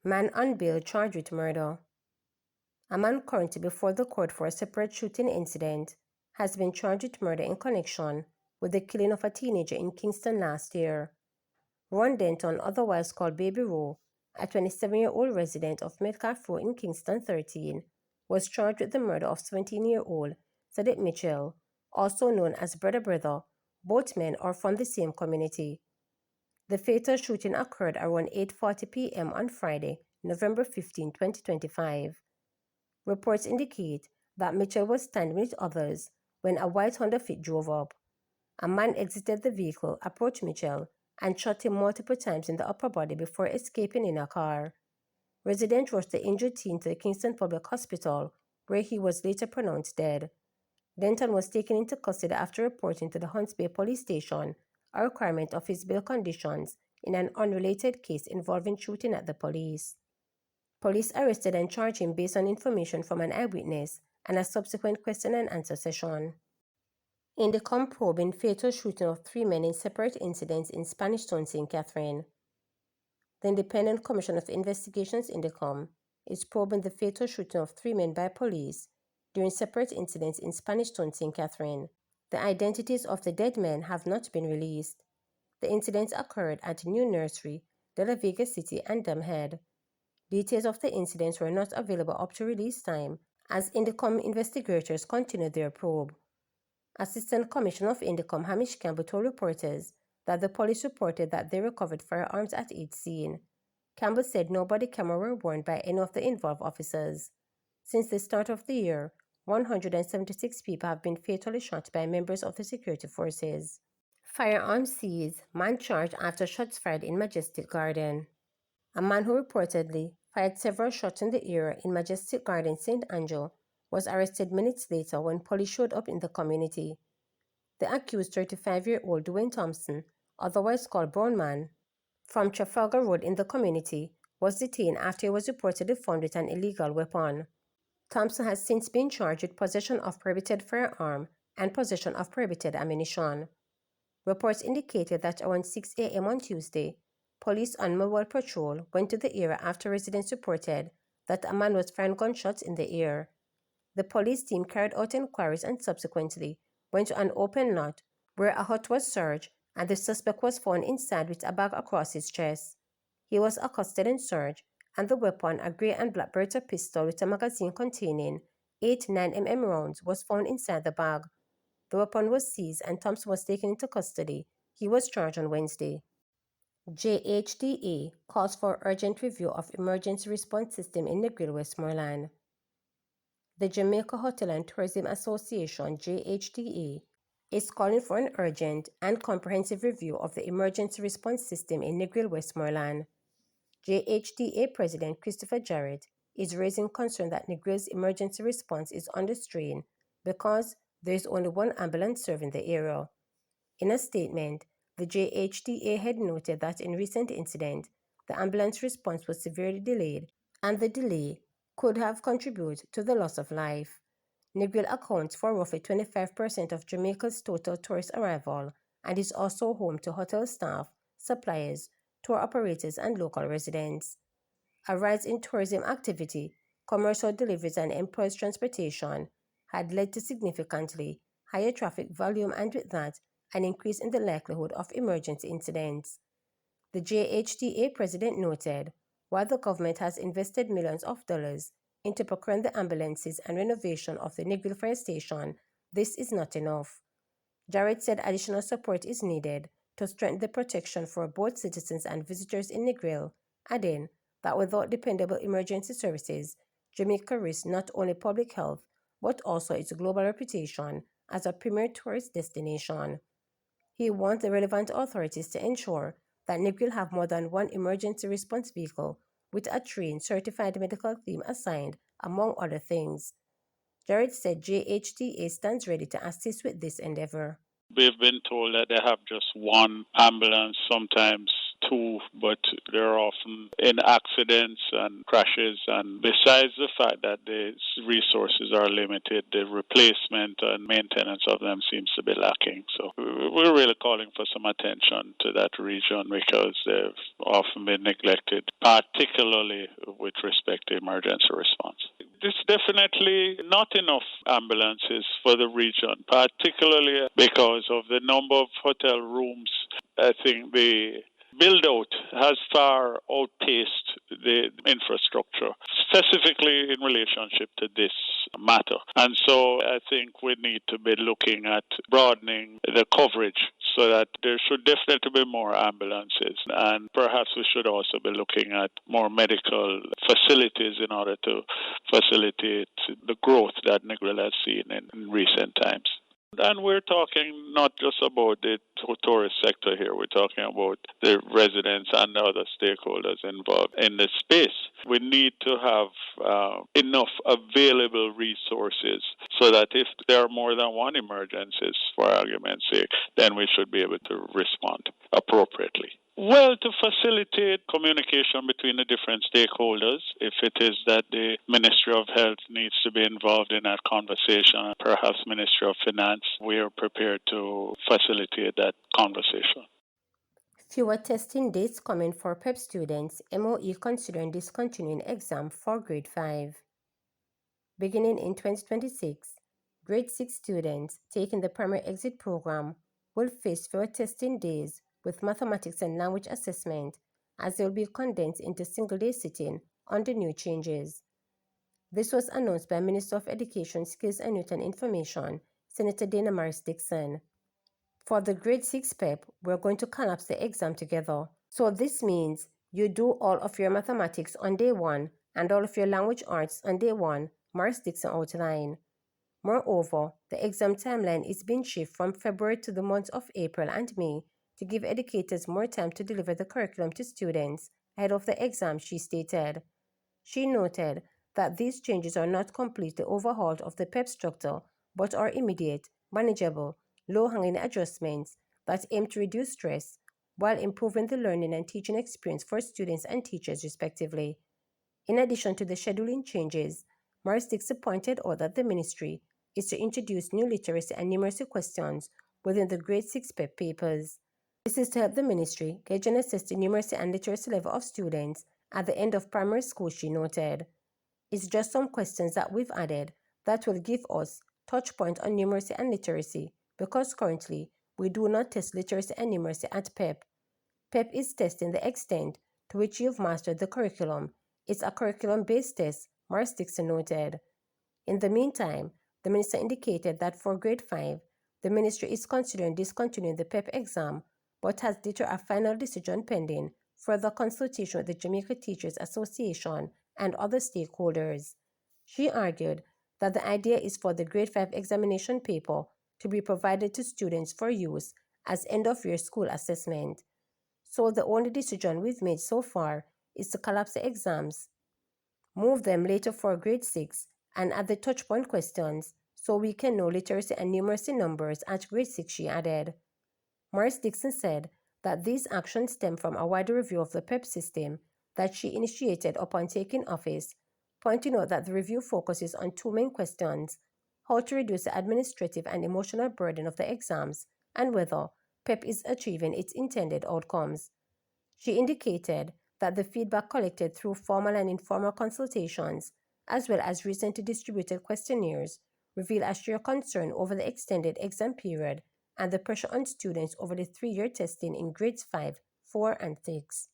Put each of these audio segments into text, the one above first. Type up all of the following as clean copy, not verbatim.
Man on bail charged with murder. A man currently before the court for a separate shooting incident has been charged with murder in connection with the killing of a teenager in Kingston last year. Ron Denton, otherwise called Baby Roe, a 27-year-old resident of Metcalf Row in Kingston 13, was charged with the murder of 17-year-old Sadiq Mitchell, also known as Brother Brother. Both men are from the same community. The fatal shooting occurred around 8:40 p.m. on Friday, November 15, 2025. Reports indicate that Mitchell was standing with others when a white Honda Fit drove up. A man exited the vehicle, approached Mitchell, and shot him multiple times in the upper body before escaping in a car. Residents rushed the injured teen to the Kingston Public Hospital, where he was later pronounced dead. Denton was taken into custody after reporting to the Hunts Bay Police Station a requirement of his bail conditions in an unrelated case involving shooting at the police. Police arrested and charged him based on information from an eyewitness and a subsequent question and answer session. INDECOM probing fatal shooting of 3 men in separate incidents in Spanish Town, St. Catherine. The Independent Commission of Investigations INDECOM is probing the fatal shooting of 3 men by police during separate incidents in Spanish Town, St. Catherine. The identities of the dead men have not been released. The incidents occurred at New Nursery, De La Vega City, and Damhead. Details of the incidents were not available up to release time as INDECOM investigators continued their probe. Assistant Commissioner of INDECOM Hamish Campbell told reporters that the police reported that they recovered firearms at each scene. Campbell said no body camera were worn by any of the involved officers. Since the start of the year, 176 people have been fatally shot by members of the security forces. Firearms seized, man charged after shots fired in Majestic Garden. A man who reportedly fired several shots in the air in Majestic Garden, St. Andrew, was arrested minutes later when police showed up in the community. The accused 35-year-old Dwayne Thompson, otherwise called Brown Man, from Trafalgar Road in the community, was detained after he was reportedly found with an illegal weapon. Thompson has since been charged with possession of prohibited firearm and possession of prohibited ammunition. Reports indicated that around 6 a.m. on Tuesday, police on mobile patrol went to the area after residents reported that a man was firing gunshots in the air. The police team carried out inquiries and subsequently went to an open lot where a hut was searched and the suspect was found inside with a bag across his chest. He was accosted and searched, and the weapon, a grey and black Beretta pistol with a magazine containing 8 9mm rounds, was found inside the bag. The weapon was seized and Thompson was taken into custody. He was charged on Wednesday. JHDA calls for urgent review of emergency response system in Negril, Westmoreland. The Jamaica Hotel and Tourism Association, JHDA, is calling for an urgent and comprehensive review of the emergency response system in Negril, Westmoreland. JHDA President Christopher Jarrett is raising concern that Negril's emergency response is under strain because there is only one ambulance serving the area. In a statement, the JHDA had noted that in recent incidents, the ambulance response was severely delayed, and the delay could have contributed to the loss of life. Negril accounts for roughly 25% of Jamaica's total tourist arrival and is also home to hotel staff, suppliers, tour operators, and local residents. A rise in tourism activity, commercial deliveries, and employees' transportation had led to significantly higher traffic volume and with that, an increase in the likelihood of emergency incidents. The JHDA president noted, while the government has invested millions of dollars into procuring the ambulances and renovation of the Negril Fire Station, this is not enough. Jarrett said additional support is needed to strengthen the protection for both citizens and visitors in Negril, adding that without dependable emergency services, Jamaica risks not only public health but also its global reputation as a premier tourist destination. He wants the relevant authorities to ensure that Negril have more than one emergency response vehicle with a trained, certified medical team assigned, among other things. Jarrett said JHDA stands ready to assist with this endeavor. We've been told that they have just one ambulance, sometimes two, but they're often in accidents and crashes. And besides the fact that the resources are limited, the replacement and maintenance of them seems to be lacking. So we're really calling for some attention to that region because they've often been neglected, particularly with respect to emergency response. There's definitely not enough ambulances for the region, particularly because of the number of hotel rooms. I think the build-out has far outpaced the infrastructure, specifically in relationship to this matter. And so I think we need to be looking at broadening the coverage so that there should definitely be more ambulances. And perhaps we should also be looking at more medical facilities in order to facilitate the growth that Negril has seen in recent times. And we're talking not just about the tourist sector here. We're talking about the residents and the other stakeholders involved in the space. We need to have enough available resources so that if there are more than one emergencies, for argument's sake, then we should be able to respond appropriately. Well, to facilitate communication between the different stakeholders, if it is that the Ministry of Health needs to be involved in that conversation, perhaps Ministry of Finance, we are prepared to facilitate that conversation. Fewer testing dates coming for PEP students, MOE considering discontinuing exam for grade 5. Beginning in 2026, grade 6 students taking the primary exit program will face fewer testing days with mathematics and language assessment, as they will be condensed into single-day sitting under new changes. This was announced by Minister of Education, Skills and Youth and Information, Senator Dana Morris Dixon. For the grade 6 PEP, we're going to collapse the exam together. So this means you do all of your mathematics on day 1 and all of your language arts on day 1, Morris Dixon outlined. Moreover, the exam timeline is being shifted from February to the months of April and May to give educators more time to deliver the curriculum to students ahead of the exam, she stated. She noted that these changes are not completely overhauled of the PEP structure, but are immediate, manageable, low-hanging adjustments that aim to reduce stress while improving the learning and teaching experience for students and teachers respectively. In addition to the scheduling changes, Morris Dixon pointed out that the ministry is to introduce new literacy and numeracy questions within the grade 6 PEP papers. This is to help the ministry gauge and assess the numeracy and literacy level of students at the end of primary school, she noted. It's just some questions that we've added that will give us touch point on numeracy and literacy, because currently we do not test literacy and numeracy at PEP. PEP is testing the extent to which you've mastered the curriculum. It's a curriculum-based test, Morris Dixon noted. In the meantime, the minister indicated that for grade 5, the ministry is considering discontinuing the PEP exam, but has declared a final decision pending further consultation with the Jamaica Teachers Association and other stakeholders. She argued that the idea is for the grade 5 examination paper to be provided to students for use as end-of-year school assessment. So the only decision we've made so far is to collapse the exams, move them later for grade 6, and add the touchpoint questions so we can know literacy and numeracy numbers at grade 6, she added. Morris Dixon said that these actions stem from a wider review of the PEP system that she initiated upon taking office, pointing out that the review focuses on 2 main questions: how to reduce the administrative and emotional burden of the exams, and whether PEP is achieving its intended outcomes. She indicated that the feedback collected through formal and informal consultations, as well as recently distributed questionnaires, reveal a sheer concern over the extended exam period and the pressure on students over the 3-year testing in grades 5, 4, and 6.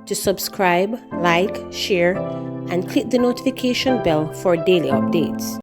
To subscribe, like, share, and click the notification bell for daily updates.